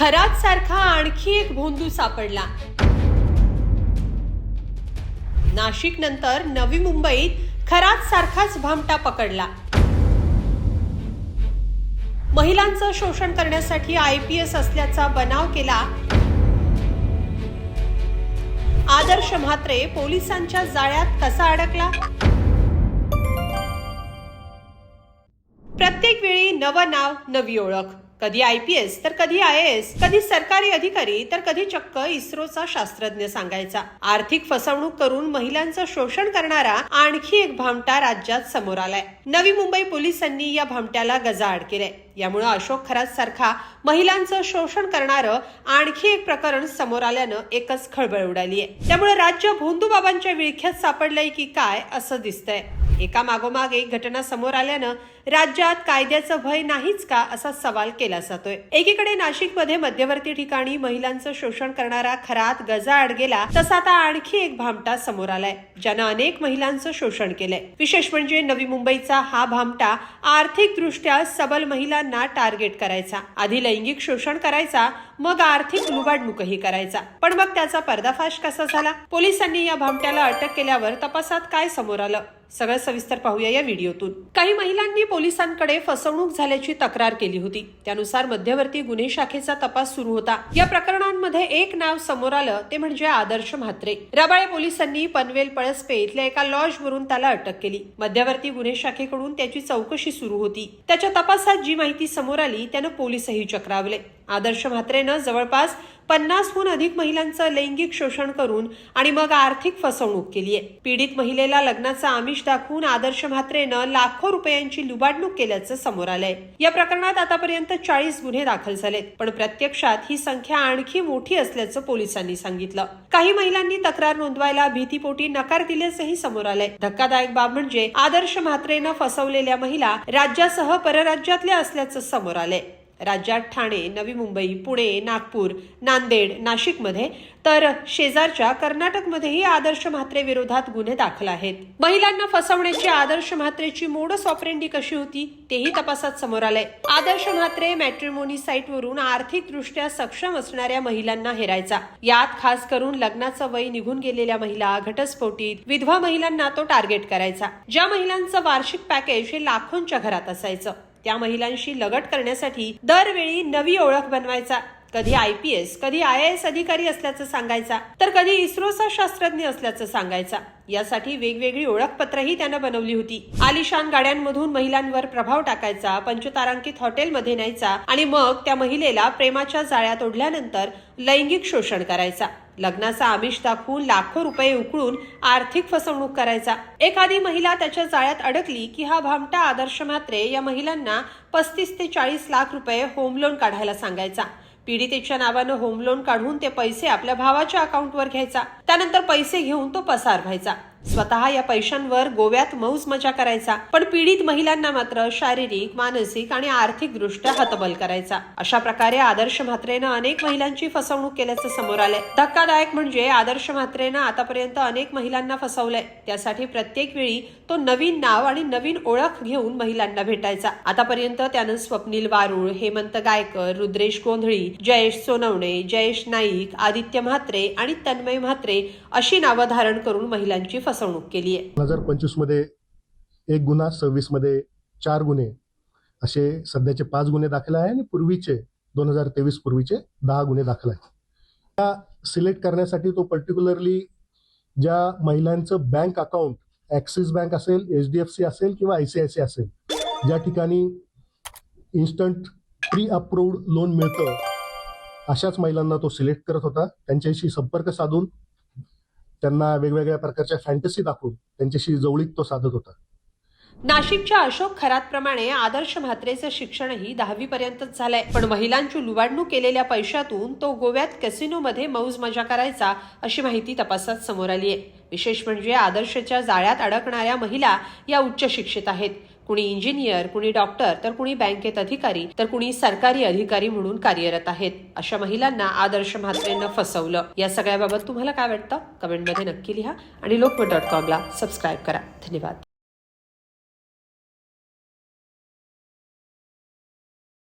खरात सारखा आणखी एक भोंदू सापडला। नाशिक नंतर नवी मुंबईत खरात सारखाच भामटा पकडला। महिलांचं शोषण करण्यासाठी IPS असल्याचा बनाव केला। आदर्श म्हात्रे पोलिसांच्या जाळ्यात कसा अडकला? प्रत्येक वेळी नवं नाव, नवी ओळख। कधी IPS तर कधी IAS, कधी सरकारी अधिकारी तर कधी चक्क इस्रोचा शास्त्रज्ञ सांगायचा। आर्थिक फसवणूक करून महिलांचं शोषण करणारा आणखी एक भामटा राज्यात समोर आलाय। नवी मुंबई पोलिसांनी या भामट्याला गजाआड केलंय। यामुळे अशोक खरात सारखा महिलांचं शोषण करणारं आणखी एक प्रकरण समोर आल्यानं एकच खळबळ उडाली आहे। त्यामुळे राज्य भोंदूबाबांच्या विळख्यात सापडलंय की काय असं दिसतंय। एका मागोमाग एक घटना समोर आल्यानं राज्यात कायद्याचं भय नाहीच का असा सवाल केला जातोय। एकीकडे नाशिकमध्ये मध्यवर्ती ठिकाणी महिलांचं शोषण करणारा खरात गजाआड गेला, तसा आता आणखी एक भामटा समोर आलाय ज्यानं अनेक महिलांचं शोषण केलंय। विशेष म्हणजे नवी मुंबईचा हा भामटा आर्थिक दृष्ट्या सबल महिलांना टार्गेट करायचा। आधी लैंगिक शोषण करायचा, मग आर्थिक लुबाडणूकही करायचा। पण मग त्याचा पर्दाफाश कसा झाला? पोलिसांनी या भामट्याला अटक केल्यावर तपासात काय समोर आलं? सगळं सविस्तर पाहूया या व्हिडिओतून। काही महिलांनी पोलिसांकडे फसवणूक झाल्याची तक्रार केली होती। त्यानुसार मध्यवर्ती गुन्हे शाखेचा तपास सुरू होता। या प्रकरणांमध्ये एक नाव समोर आलं, ते म्हणजे आदर्श म्हात्रे। रबाळे पोलिसांनी पनवेल पळसपे इथल्या एका लॉजवरून त्याला अटक केली। मध्यवर्ती गुन्हे शाखेकडून त्याची चौकशी सुरू होती। त्याच्या तपासात जी माहिती समोर आली त्यानं पोलीसही चक्रावले। आदर्श म्हात्रेनं जवळपास 50हून अधिक महिलांचं लैंगिक शोषण करून आणि मग आर्थिक फसवणूक केली आहे। पीडित महिलेला लग्नाचा आमिष दाखवून आदर्श म्हात्रेनं लाखो रुपयांची लुबाडणूक केल्याचं समोर आलंय। या प्रकरणात आतापर्यंत 40 गुन्हे दाखल झालेत, पण प्रत्यक्षात ही संख्या आणखी मोठी असल्याचं पोलिसांनी सांगितलं। काही महिलांनी तक्रार नोंदवायला भीतीपोटी नकार दिल्याचंही समोर आलंय। धक्कादायक बाब म्हणजे आदर्श म्हात्रेनं फसवलेल्या महिला राज्यासह परराज्यातल्या असल्याचं समोर आलंय। राज्यात ठाणे, नवी मुंबई, पुणे, नागपूर, नांदेड, नाशिकमध्ये तर शेजारच्या कर्नाटकमध्येही आदर्श म्हात्रे विरोधात गुन्हे दाखल आहेत। महिलांना फसवण्याची आदर्श म्हात्रेची मोडस ऑपरेंडी कशी होती तेही तपासात समोर आलंय। आदर्श म्हात्रे मॅट्रिमोनी साईटवरून आर्थिकदृष्ट्या सक्षम असणाऱ्या महिलांना हेरायचा। यात खास करून लग्नाचं वय निघून गेलेल्या महिला, घटस्फोटित, विधवा महिलांना तो टार्गेट करायचा। ज्या महिलांचं वार्षिक पॅकेज हे लाखोंच्या घरात असायचं, त्या महिलांशी लगट करण्यासाठी दरवेळी नवी ओळख बनवायचा। कधी IPS, कधी IAS अधिकारी असल्याचं सांगायचा, तर कधी इस्रोचा शास्त्रज्ञ असल्याचं सांगायचा। यासाठी वेगवेगळी ओळखपत्रही त्यानं बनवली होती। आलिशान गाड्यांमधून महिलांवर प्रभाव टाकायचा, पंचतारांकित हॉटेलमध्ये न्यायचा आणि मग त्या महिलेला प्रेमाच्या जाळ्यात ओढल्यानंतर लैंगिक शोषण करायचा। लग्नाचा आमिष दाखवून लाखो रुपये उकळून आर्थिक फसवणूक करायचा। एखादी महिला त्याच्या जाळ्यात अडकली की हा भामटा आदर्श म्हात्रे या महिलांना 35 ते 40 लाख रुपये होम लोन काढायला सांगायचा। पीडितेच्या नावानं होम लोन काढून ते पैसे आपल्या भावाच्या अकाउंटवर घ्यायचा। त्यानंतर पैसे घेऊन तो पसार व्हायचा। स्वतः या पैशांवर गोव्यात मौज मजा करायचा, पण पीडित महिलांना मात्र शारीरिक, मानसिक आणि आर्थिक दृष्ट्या हतबल करायचा। अशा प्रकारे आदर्श म्हात्रेनं अनेक महिलांची फसवणूक केल्याचं समोर आलंय। धक्कादायक म्हणजे आदर्श म्हात्रेनं आतापर्यंत अनेक महिलांना फसवलंय। त्यासाठी प्रत्येक वेळी तो नवीन नाव आणि नवीन ओळख घेऊन महिलांना भेटायचा। आतापर्यंत त्यानं स्वप्नील वारुळ, हेमंत गायकर, रुद्रेश गोंधळी, जयेश सोनवणे, जयेश नाईक, आदित्य म्हात्रे आणि तन्मय म्हात्रे अशी नावं धारण करून महिलांची फसवणूक केली आहे। 2025 मध्ये 1 गुन्हा, 26 मध्ये 4 गुन्हे, असे सध्याचे 5 गुन्हे दाखल आहे आणि पूर्वीचे 2023 पूर्वीचे 10 गुन्हे दाखल आहेत। त्या सिलेक्ट करण्यासाठी तो पर्टिक्युलरली ज्या महिलांचं बँक अकाउंट ॲक्सिस बँक असेल, HDFC असेल किंवा ICICI असेल, ज्या ठिकाणी इन्स्टंट प्री अप्रूव्ड लोन मिळतं, अशाच महिलांना तो सिलेक्ट करत होता। त्यांच्याशी संपर्क साधून त्यांना वेगवेगळ्या प्रकारच्या फॅन्टसी दाखवून त्यांच्याशी जवळीक तो साधत होता। नाशिकच्या अशोक खरातप्रमाणे आदर्श म्हात्रेचं शिक्षणही 10वी पर्यंतच झालंय, पण महिलांची लुबाडणूक केलेल्या पैशातून तो गोव्यात कॅसिनोमध्ये मौज मजा करायचा अशी माहिती तपासात समोर आली आहे। विशेष म्हणजे आदर्शच्या जाळ्यात अडकणाऱ्या महिला या उच्च शिक्षित आहेत। कुणी इंजिनियर, कुणी डॉक्टर, तर कुणी बँकेत अधिकारी, तर कुणी सरकारी अधिकारी म्हणून कार्यरत आहेत। अशा महिलांना आदर्श म्हात्रेनं फसवलं। या सगळ्याबाबत तुम्हाला काय वाटतं? कमेंटमध्ये नक्की लिहा आणि lokmat.com ला सबस्क्राईब करा। धन्यवाद।